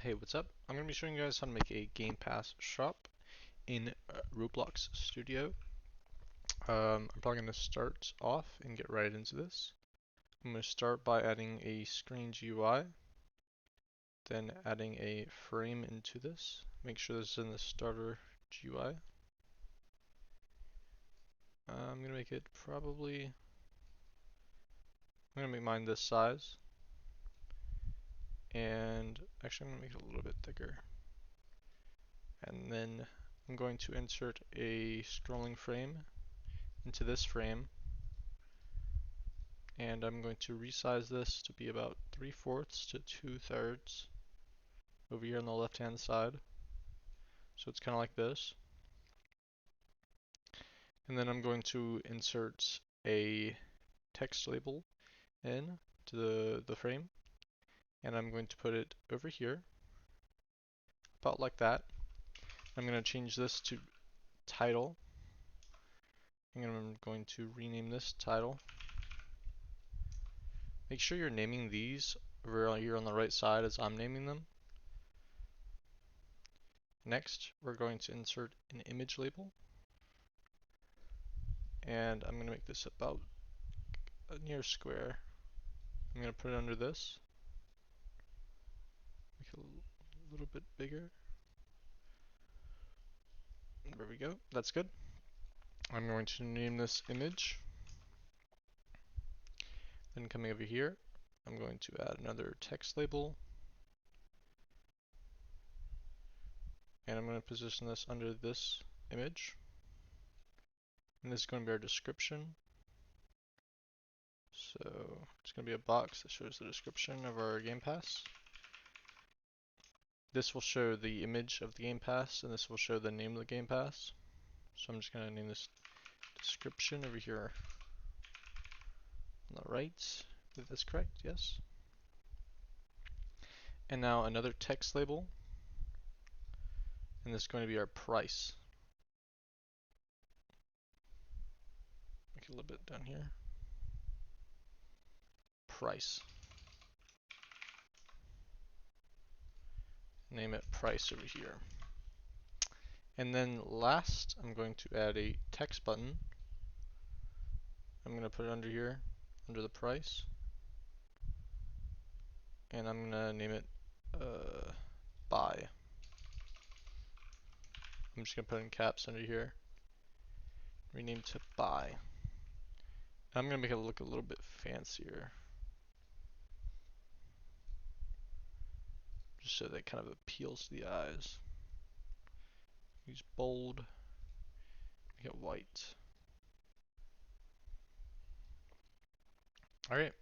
Hey, what's up? I'm going to be showing you guys how to make a Gamepass shop in Roblox Studio. I'm probably going to start off and get right into this. I'm going to start by adding a screen GUI, then adding a frame into this. Make sure this is in the starter GUI. I'm going to make it I'm going to make mine this size. And actually I'm going to make it a little bit thicker. And then I'm going to insert a scrolling frame into this frame, and I'm going to resize this to be about 3/4 to 2/3 over here on the left hand side. So it's kind of like this. And then I'm going to insert a text label in to the frame, and I'm going to put it over here, about like that. I'm going to change this to title, and I'm going to rename this title. Make sure you're naming these over here on the right side as I'm naming them. Next, we're going to insert an image label, and I'm going to make this about a near square. I'm going to put it under this, make it a little bit bigger. There we go, that's good. I'm going to name this image. Then coming over here, I'm going to add another text label, and I'm going to position this under this image. And this is going to be our description. So it's going to be a box that shows the description of our Game Pass. This will show the image of the Game Pass, and this will show the name of the Game Pass. So I'm just going to name this description over here on the right. If that's correct, yes. And now another text label, and this is going to be our price. Make it a little bit down here. Price. Name it price over here. And then last, I'm going to add a text button. I'm going to put it under here, under the price. And I'm going to name it buy. I'm just going to put in caps under here. Rename to buy. I'm going to make it look a little bit fancier, just so that it kind of appeals to the eyes. Use bold, make it white. Alright,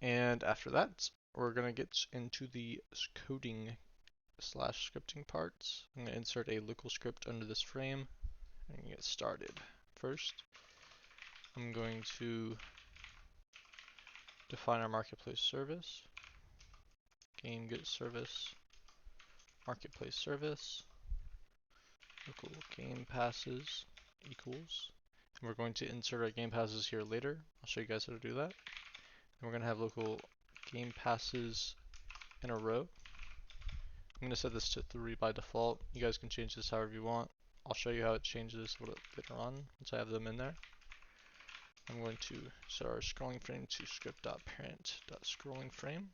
and after that, we're going to get into the coding / scripting parts. I'm going to insert a local script under this frame and get started. First, I'm going to define our marketplace service. Game get service, marketplace service, local game passes equals. And we're going to insert our game passes here later. I'll show you guys how to do that. And we're going to have local game passes in a row. I'm going to set this to 3 by default. You guys can change this however you want. I'll show you how it changes a little bit later on once I have them in there. I'm going to set our scrolling frame to script.parent.scrollingFrame.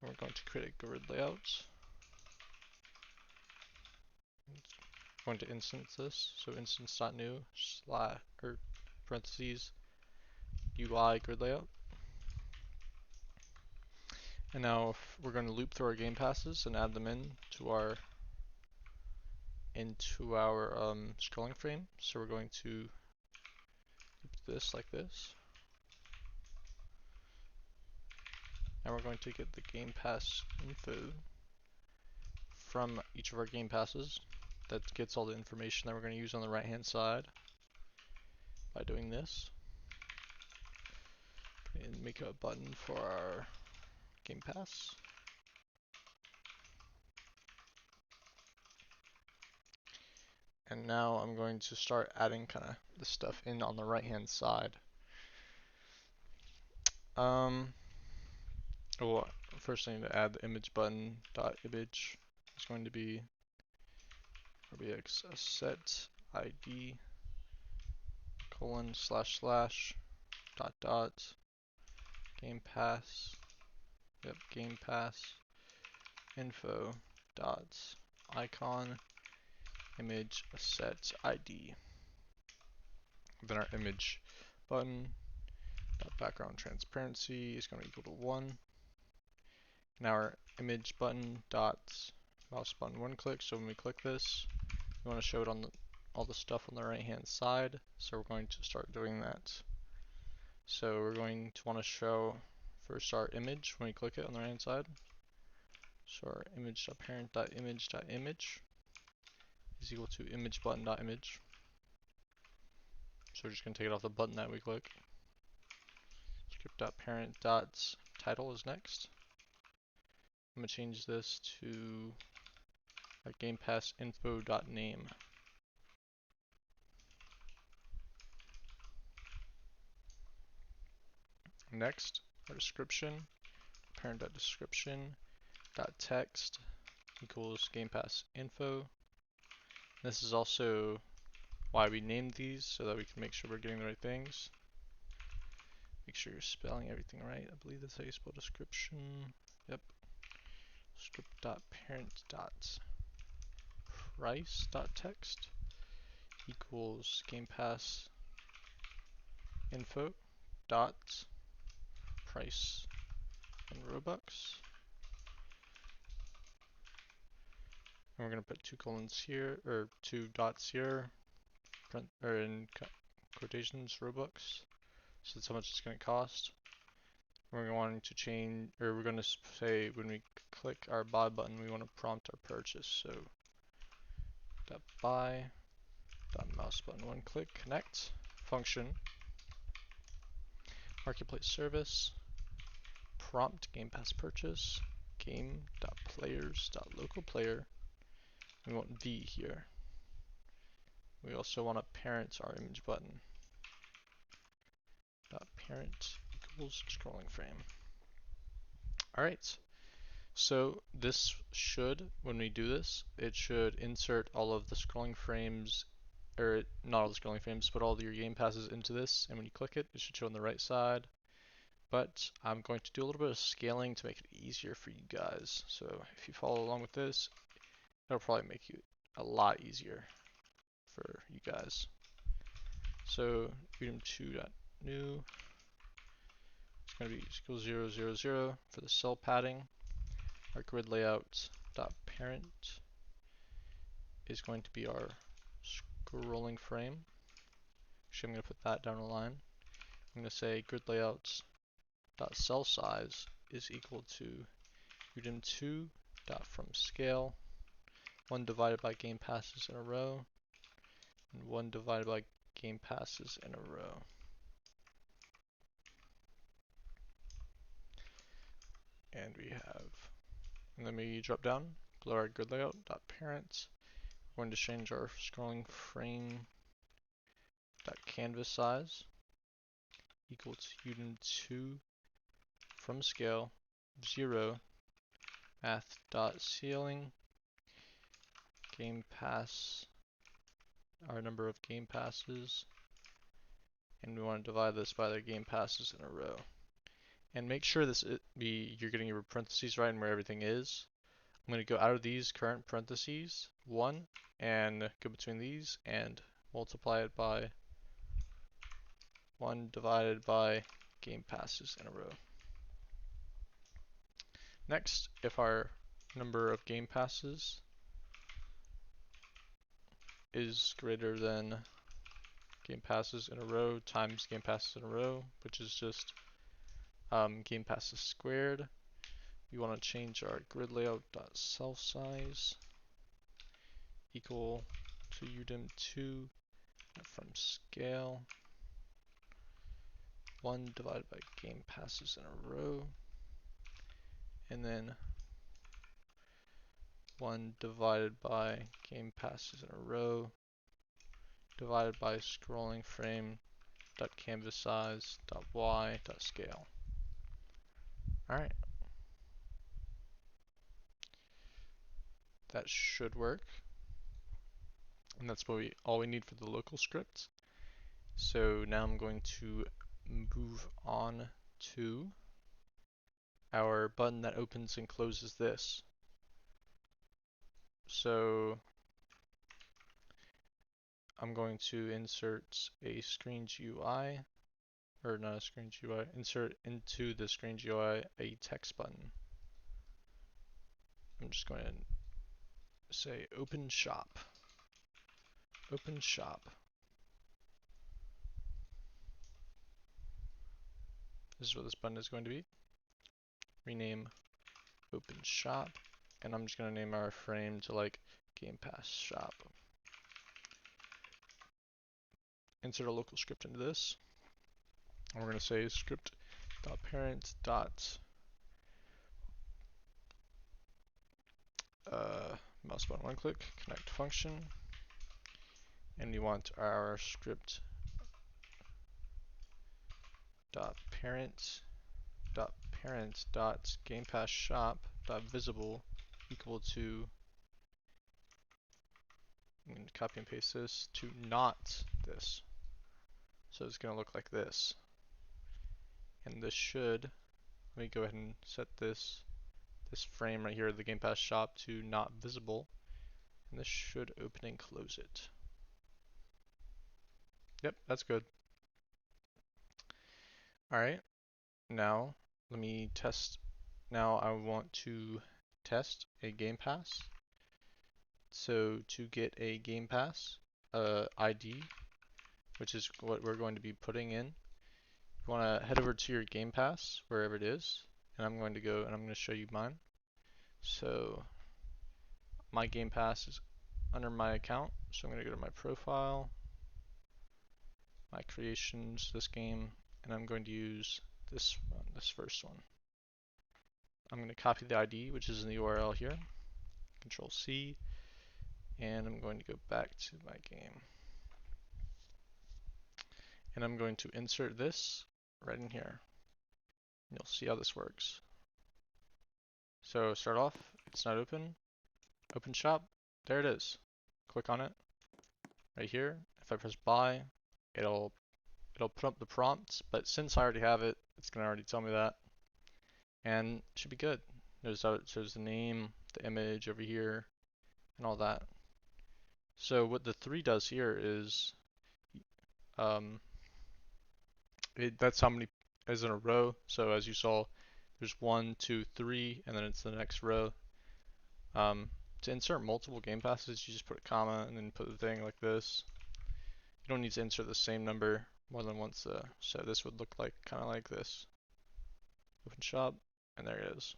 We're going to create a grid layout. I'm going to instance this, so instance.new / parentheses UI grid layout. And now we're going to loop through our game passes and add them into our scrolling frame. So we're going to loop this like this. And we're going to get the game pass info from each of our game passes. That gets all the information that we're going to use on the right hand side by doing this. And make a button for our game pass. And now I'm going to start adding kind of the stuff in on the right hand side. Oh, first thing to add the image button dot image is going to be set id / game pass, game pass info dot icon image set id. Then our image button dot background transparency is going to equal to 1. Now our image button dot mouse button one click. So when we click this, we want to show it on all the stuff on the right hand side. So we're going to start doing that. So we're going to want to show first our image when we click it on the right hand side. So our image.parent.image.image is equal to image button.image. So we're just going to take it off the button that we click. Script.parent.title is next. I'm going to change this to our Gamepass info.name. Next, our description, parent.description.text equals Gamepass info. This is also why we named these, so that we can make sure we're getting the right things. Make sure you're spelling everything right. I believe that's how you spell description. Yep. Script.parent.price.text equals Gamepass info dot price in Robux. And we're going to put 2 colons here, or 2 dots here, or in quotations Robux. So that's how much it's going to cost. We're wanting to change, or we're going to say when we click our buy button, we want to prompt our purchase. So .buy, .mouse button one click, connect, function, marketplace service, prompt Game Pass purchase, game.players.localPlayer. We want V here. We also want to parent our image button. Parent equals scrolling frame. Alright, so this should, when we do this, it should insert all of the scrolling frames, or not all the scrolling frames, but all of your game passes into this, and when you click it, it should show on the right side. But I'm going to do a little bit of scaling to make it easier for you guys. So if you follow along with this, it'll probably make it a lot easier for you guys. So item2.new is going to be equals 0, 0, 0 for the cell padding. Our grid layout dot parent is going to be our scrolling frame. Actually, I'm going to put that down the line. I'm going to say grid layouts dot cell size is equal to item2 dot from scale 1 divided by game passes in a row and 1 divided by game passes in a row. And we have, and then we drop down below our grid layout dot parent. We're going to change our scrolling frame dot canvas size equal to item2 from scale 0 math dot ceiling game pass, our number of game passes, and we want to divide this by the game passes in a row. And make sure you're getting your parentheses right and where everything is. I'm going to go out of these current parentheses 1 and go between these and multiply it by 1 divided by game passes in a row. Next, if our number of game passes is greater than game passes in a row times game passes in a row, which is just game passes squared, we want to change our grid layout dot cell size equal to item2 from scale 1 divided by game passes in a row, and then 1 divided by game passes in a row divided by scrolling frame dot canvas size dot y dot scale. Alright. That should work. And that's what all we need for the local script. So now I'm going to move on to our button that opens and closes this. So I'm going to insert a screen GUI, or not a screen GUI, insert into the screen GUI a text button. I'm just going to say open shop. Open shop. This is what this button is going to be. Rename open shop. And I'm just going to name our frame to like Gamepass shop. Insert a local script into this. And we're going to say script.parent. Mouse button one click, connect function. And we want our script .parent .gamepass.shop.visible equal to, I'm going to copy and paste this to not this. So it's going to look like this. And this should, let me go ahead and set this frame right here, the Gamepass shop, to not visible. And this should open and close it. Yep, that's good. Alright, now let me test. Now I want to test a Gamepass. So to get a Gamepass ID, which is what we're going to be putting in, you want to head over to your Gamepass, wherever it is, and I'm going to go and I'm going to show you mine. So my Gamepass is under my account, so I'm going to go to my profile, my creations, this game, and I'm going to use this one, this first one. I'm going to copy the ID, which is in the URL here, Control C, and I'm going to go back to my game. And I'm going to insert this right in here. You'll see how this works. So start off, it's not open, open shop, there it is. Click on it right here. If I press buy, it'll put up the prompts, but since I already have it, it's gonna already tell me that. And it should be good. Notice how it shows the name, the image over here, and all that. So what the 3 does here is, that's how many is in a row. So as you saw, there's 1, 2, 3, and then it's the next row. To insert multiple game passes, you just put a comma and then put the thing like this. You don't need to insert the same number more than once, so this would look like kind of like this. Open shop, and there it is.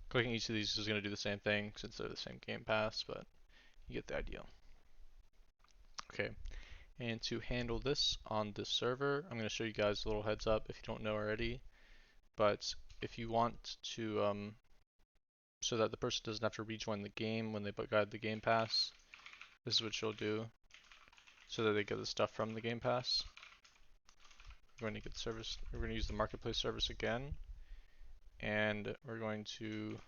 Clicking each of these is going to do the same thing since they're the same game pass, but you get the idea. Okay, and to handle this on this server, I'm going to show you guys a little heads up if you don't know already. But if you want to, so that the person doesn't have to rejoin the game when they guide the game pass, this is what you'll do so that they get the stuff from the game pass. We're going to get service, we're going to use the marketplace service again, and we're going to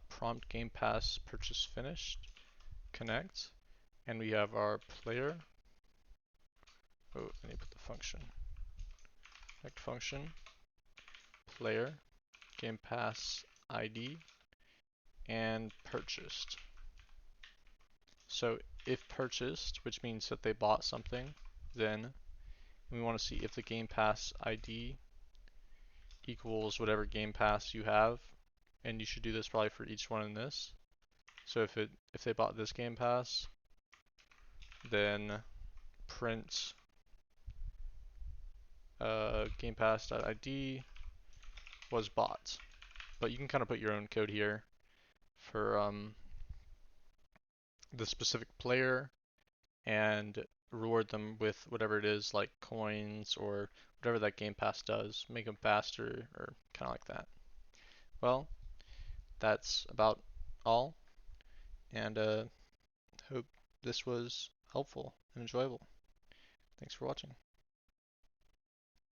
.prompt game pass purchase finished, connect, and we have our player. Oh, I need to put the function. Connect function, player, game pass ID, and purchased. So if purchased, which means that they bought something, then we want to see if the Game Pass ID equals whatever Game Pass you have, and you should do this probably for each one in this. So if they bought this Game Pass, then print Game Pass.id was bought. But you can kind of put your own code here for the specific player and reward them with whatever it is, like coins or whatever that Game Pass does, make them faster or kind of like that. Well, that's about all, and hope this was helpful and enjoyable. Thanks for watching.